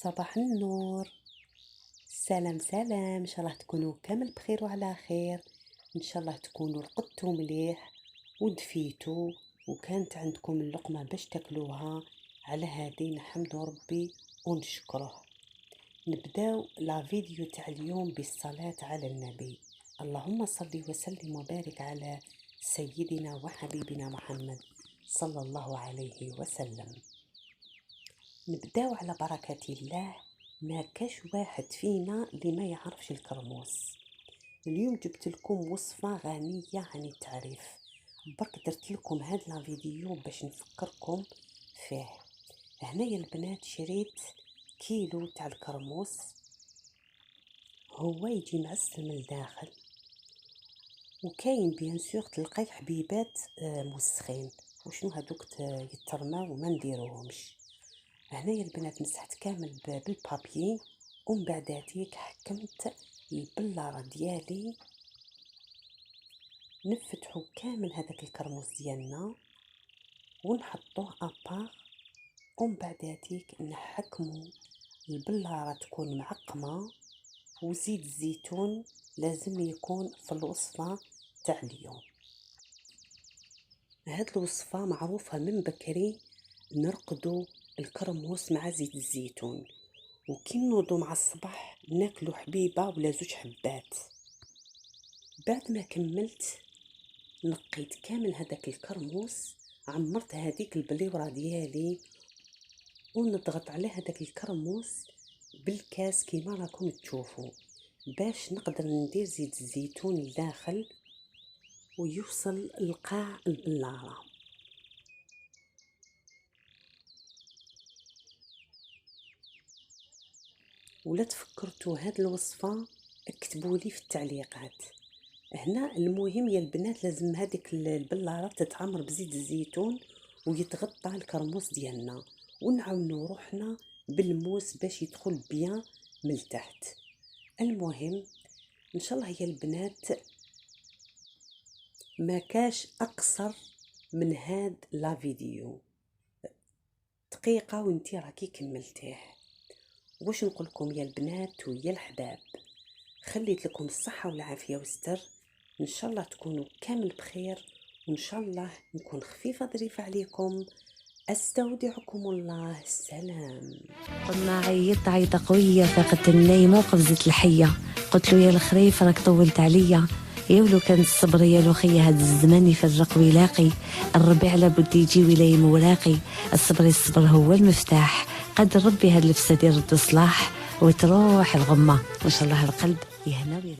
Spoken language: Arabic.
صباح النور. سلام سلام، ان شاء الله تكونوا كامل بخير وعلى خير. ان شاء الله تكونوا رقدتوا مليح ودفيتوا وكانت عندكم اللقمة باش تاكلوها. على هذه نحمد ربي ونشكره. نبداو لا فيديو تاع اليوم بالصلاة على النبي. اللهم صل وسلم وبارك على سيدنا وحبيبنا محمد صلى الله عليه وسلم. نبداو على بركة الله. ما كاش واحد فينا اللي ما يعرفش الكرموس. اليوم جبت لكم وصفة غنية عن التعريف، برك درت لكم هاد لا فيديو باش نفكركم فيه. هنا يا البنات شريت كيلو تاع الكرموس، هو يجي معسل من الداخل، وكاين بيان سور تلقاي حبيبات موسخين وشنو هادوك يترماو وما نديروهمش. هنايا البنات مسحت كامل بالبابي، ومن بعداتيك حكمت البلاره ديالي نفتحو كامل هذاك الكرموس ديالنا ونحطوه ابار، ومن بعداتيك نحكمو البلاره تكون معقمه، وزيت الزيتون لازم يكون في الوصفه تاع اليوم. هاد الوصفه معروفه من بكري، نرقدو الكرموس مع زيت الزيتون، وكي نوضو مع الصباح ناكلو حبيبه ولا زوج حبات. بعد ما كملت نقيت كامل هذاك الكرموس، عمرت هذيك البليوره ديالي ونضغط على هذاك الكرموس بالكاس كيما راكم تشوفوا، باش نقدر ندير زيت الزيتون لداخل ويوصل لقاع البلاره. ولا تفكرتوا هاد الوصفه اكتبوا لي في التعليقات. هنا المهم يا البنات لازم هذيك البلاره تتعمر بزيت الزيتون ويتغطى الكرموس ديالنا، ونعاونوا روحنا بالموس باش يدخل بيان من تحت. المهم ان شاء الله يا البنات ما كاش اقصر من هاد لا فيديو، دقيقه وانتي راكي كملتيه. واش نقول لكم يا البنات ويا الحباب، خليت لكم الصحه والعافيه والستر. ان شاء الله تكونوا كامل بخير، وان شاء الله نكون خفيفه ظريفه عليكم. استودعكم الله، السلام. قلنا عيطت عيطة قوية، فقدت النايم وقفزت الحية. قلت له يا الخريف راك طولت عليا، يا ولو كان الصبر يا لوخية هاد الزمان يفرق ويلاقي. الربيع لابد يجي ولا مولاقي، الصبر هو المفتاح. قدر ربي هاد الفساد يرد صلاح وتروح الغمة، ما شاء الله القلب يهنا ويرد.